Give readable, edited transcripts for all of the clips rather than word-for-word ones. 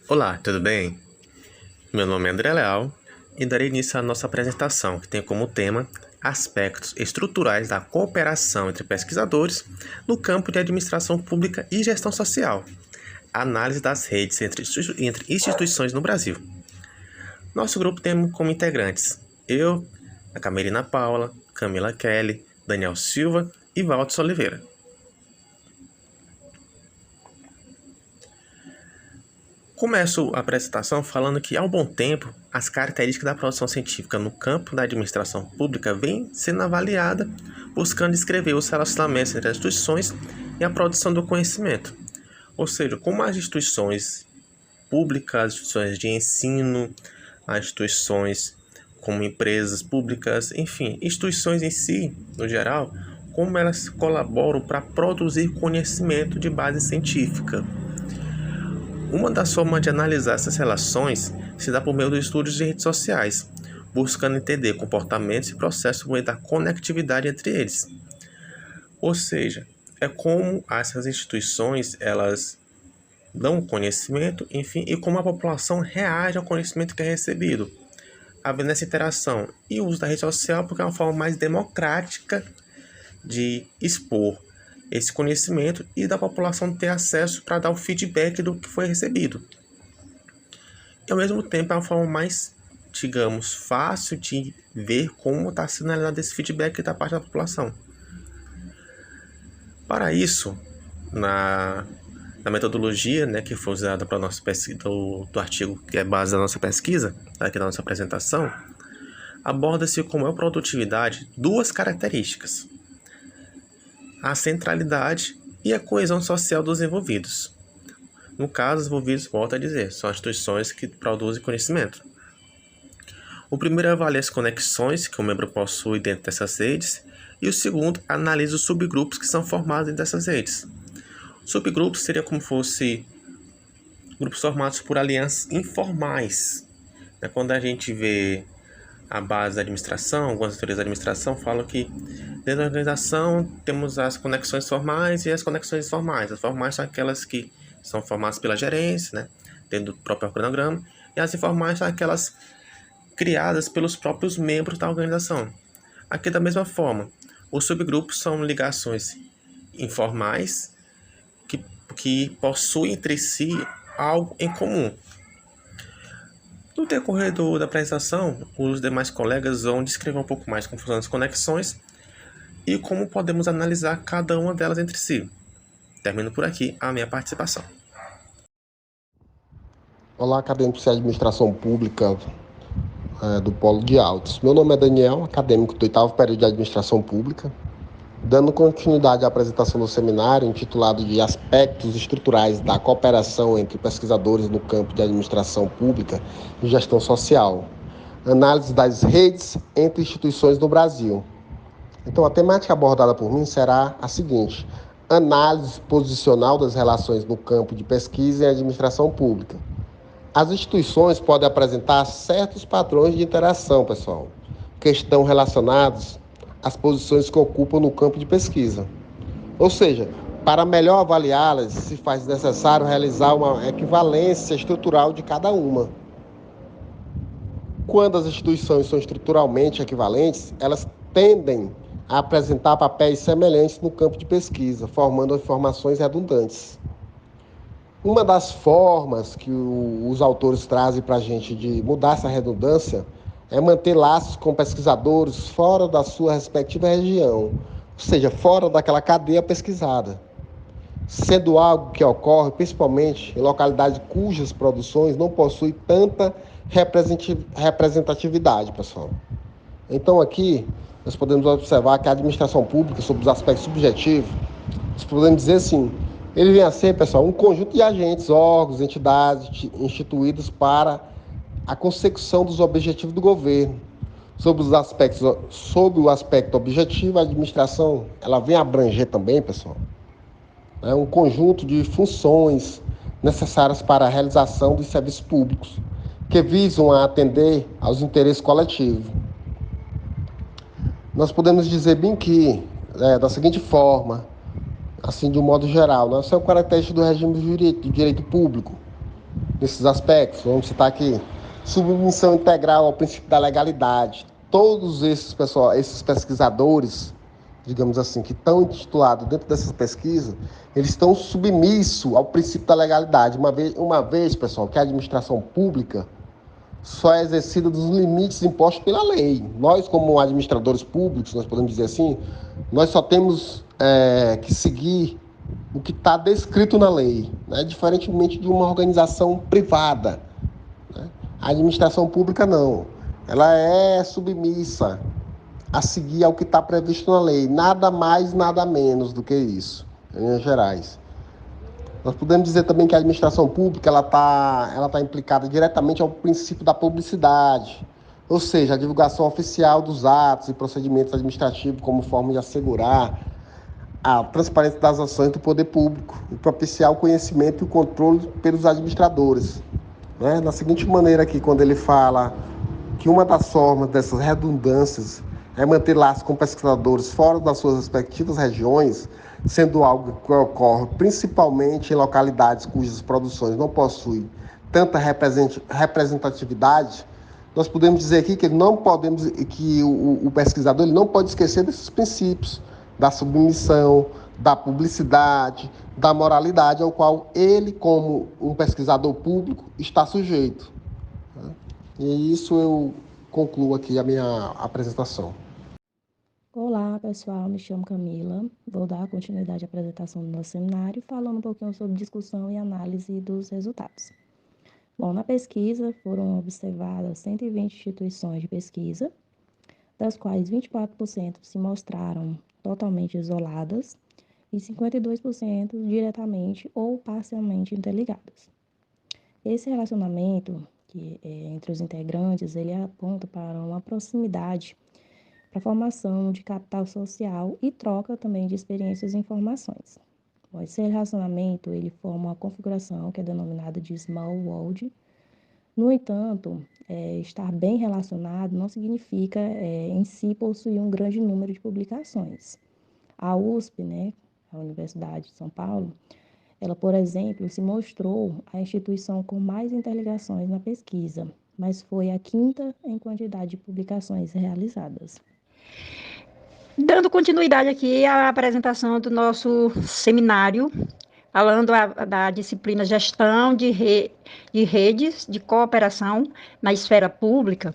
Olá, tudo bem? Meu nome é André Leal e darei início à nossa apresentação, que tem como tema aspectos estruturais da cooperação entre pesquisadores no campo de administração pública e gestão social, análise das redes entre instituições no Brasil. Nosso grupo tem como integrantes eu, a Camerina Paula, Camila Kelly, Daniel Silva e Valdes Oliveira. Começo a apresentação falando que, há um bom tempo, as características da produção científica no campo da administração pública vêm sendo avaliada, buscando descrever os relacionamentos entre as instituições e a produção do conhecimento. Ou seja, como as instituições públicas, as instituições de ensino, as instituições como empresas públicas, enfim, instituições em si, no geral, como elas colaboram para produzir conhecimento de base científica. Uma das formas de analisar essas relações se dá por meio dos estudos de redes sociais, buscando entender comportamentos e processos por meio da conectividade entre eles. Ou seja, é como essas instituições elas dão conhecimento, enfim, e como a população reage ao conhecimento que é recebido, havendo essa interação e o uso da rede social porque é uma forma mais democrática de expor esse conhecimento e da população ter acesso para dar o feedback do que foi recebido. E ao mesmo tempo é uma forma mais, digamos, fácil de ver como está sendo analisado esse feedback da parte da população. Para isso, na metodologia, que foi usada para a nossa pesquisa, do artigo que é base da nossa pesquisa, aqui da nossa apresentação, aborda-se como é a produtividade duas características: a centralidade e a coesão social dos envolvidos. No caso, os envolvidos, volto a dizer, são instituições que produzem conhecimento. O primeiro avalia as conexões que o membro possui dentro dessas redes, e o segundo analisa os subgrupos que são formados dentro dessas redes. Subgrupos seria como fosse grupos formados por alianças informais. Quando a gente vê a base da administração, algumas teorias da administração falam que dentro da organização temos as conexões formais e as conexões informais. As formais são aquelas que são formadas pela gerência, dentro do próprio organograma, e as informais são aquelas criadas pelos próprios membros da organização. Aqui da mesma forma, os subgrupos são ligações informais que possuem entre si algo em comum. No decorrer da apresentação, os demais colegas vão descrever um pouco mais como funcionam as conexões e como podemos analisar cada uma delas entre si. Termino por aqui a minha participação. Olá, acadêmicos de administração pública do Polo de Altos. Meu nome é Daniel, acadêmico do 8º período de administração pública. Dando continuidade à apresentação do seminário intitulado de Aspectos Estruturais da Cooperação entre Pesquisadores no Campo de Administração Pública e Gestão Social, análise das redes entre instituições no Brasil. Então, a temática abordada por mim será a seguinte: análise posicional das relações no campo de pesquisa e administração pública. As instituições podem apresentar certos padrões de interação, pessoal, que estão relacionados as posições que ocupam no campo de pesquisa. Ou seja, para melhor avaliá-las, se faz necessário realizar uma equivalência estrutural de cada uma. Quando as instituições são estruturalmente equivalentes, elas tendem a apresentar papéis semelhantes no campo de pesquisa, formando informações redundantes. Uma das formas que os autores trazem para a gente de mudar essa redundância é manter laços com pesquisadores fora da sua respectiva região, ou seja, fora daquela cadeia pesquisada, sendo algo que ocorre principalmente em localidades cujas produções não possuem tanta representatividade, pessoal. Então aqui nós podemos observar que a administração pública, sob os aspectos subjetivos, nós podemos dizer assim, ele vem a ser, pessoal, um conjunto de agentes, órgãos, entidades instituídos para a consecução dos objetivos do governo. Sob o aspecto objetivo, a administração ela vem abranger também, pessoal, um conjunto de funções necessárias para a realização dos serviços públicos, que visam a atender aos interesses coletivos. Nós podemos dizer bem que, da seguinte forma, assim de um modo geral, são características do regime do direito público. nesses aspectos. Vamos citar aqui: submissão integral ao princípio da legalidade. Todos esses pesquisadores, digamos assim, que estão intitulados dentro dessas pesquisas, eles estão submissos ao princípio da legalidade. Uma vez, pessoal, que a administração pública só é exercida dos limites impostos pela lei. Nós, como administradores públicos, nós podemos dizer assim, nós só temos que seguir o que está descrito na lei, né? Diferentemente de uma organização privada, né? A administração pública não. Ela é submissa a seguir ao que está previsto na lei. Nada mais, nada menos do que isso, em linhas gerais. Nós podemos dizer também que a administração pública ela tá implicada diretamente ao princípio da publicidade, ou seja, a divulgação oficial dos atos e procedimentos administrativos como forma de assegurar a transparência das ações do poder público e propiciar o conhecimento e o controle pelos administradores. Né? Da seguinte maneira aqui, quando ele fala que uma das formas dessas redundâncias é manter laços com pesquisadores fora das suas respectivas regiões, sendo algo que ocorre principalmente em localidades cujas produções não possuem tanta representatividade, nós podemos dizer aqui que o pesquisador ele não pode esquecer desses princípios da submissão, da publicidade, da moralidade ao qual ele, como um pesquisador público, está sujeito. E isso eu concluo aqui a minha apresentação. Olá, pessoal, me chamo Camila. Vou dar continuidade à apresentação do nosso seminário, falando um pouquinho sobre discussão e análise dos resultados. Bom, na pesquisa foram observadas 120 instituições de pesquisa, das quais 24% se mostraram totalmente isoladas e 52% diretamente ou parcialmente interligadas. Esse relacionamento entre os integrantes, ele aponta para uma proximidade para a formação de capital social e troca também de experiências e informações. Bom, esse relacionamento ele forma uma configuração que é denominada de small world. No entanto, estar bem relacionado não significa em si possuir um grande número de publicações. A USP, né, a Universidade de São Paulo, ela, por exemplo, se mostrou a instituição com mais interligações na pesquisa, mas foi a quinta em quantidade de publicações realizadas. Dando continuidade aqui à apresentação do nosso seminário, falando da disciplina Gestão de Redes de Cooperação na Esfera Pública,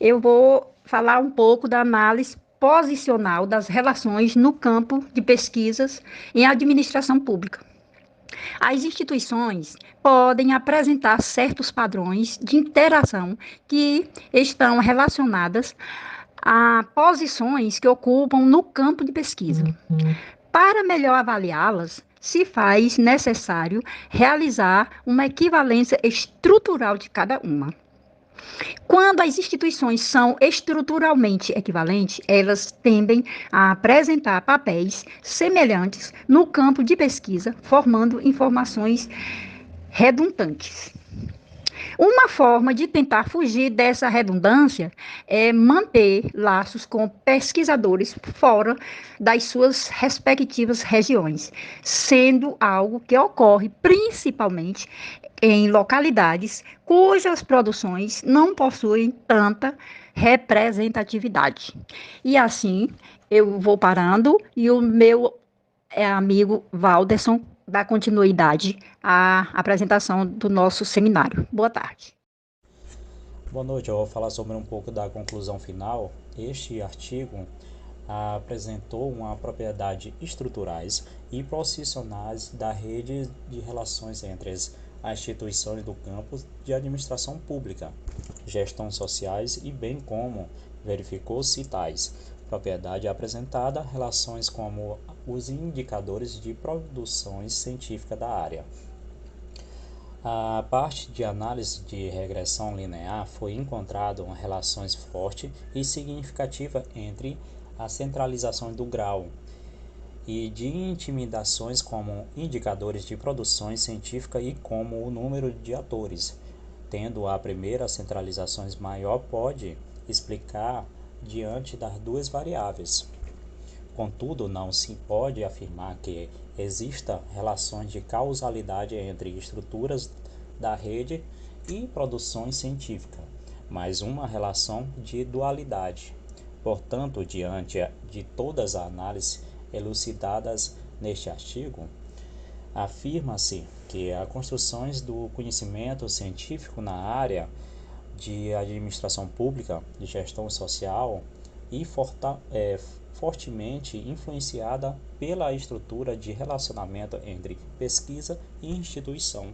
eu vou falar um pouco da análise posicional das relações no campo de pesquisas em administração pública. As instituições podem apresentar certos padrões de interação que estão relacionadas a posições que ocupam no campo de pesquisa. Para melhor avaliá-las, se faz necessário realizar uma equivalência estrutural de cada uma. Quando as instituições são estruturalmente equivalentes, elas tendem a apresentar papéis semelhantes no campo de pesquisa, formando informações redundantes. Uma forma de tentar fugir dessa redundância é manter laços com pesquisadores fora das suas respectivas regiões, sendo algo que ocorre principalmente em localidades cujas produções não possuem tanta representatividade. E assim, eu vou parando e o meu amigo Valderson dá continuidade à apresentação do nosso seminário. Boa tarde. Boa noite, eu vou falar sobre um pouco da conclusão final. Este artigo apresentou uma propriedade estruturais e posicionais da rede de relações entre as instituições do campo de administração pública, gestão sociais e bem como verificou-se tais propriedade apresentada, relações como os indicadores de produções científica da área. A parte de análise de regressão linear foi encontrado relações forte e significativa entre a centralização do grau e de intimidações como indicadores de produções científica e como o número de atores, tendo a primeira centralizações maior pode explicar diante das duas variáveis. Contudo, não se pode afirmar que exista relações de causalidade entre estruturas da rede e produções científicas, mas uma relação de dualidade. Portanto, diante de todas as análises elucidadas neste artigo, afirma-se que as construções do conhecimento científico na área de administração pública, de gestão social e fortemente influenciada pela estrutura de relacionamento entre pesquisa e instituição.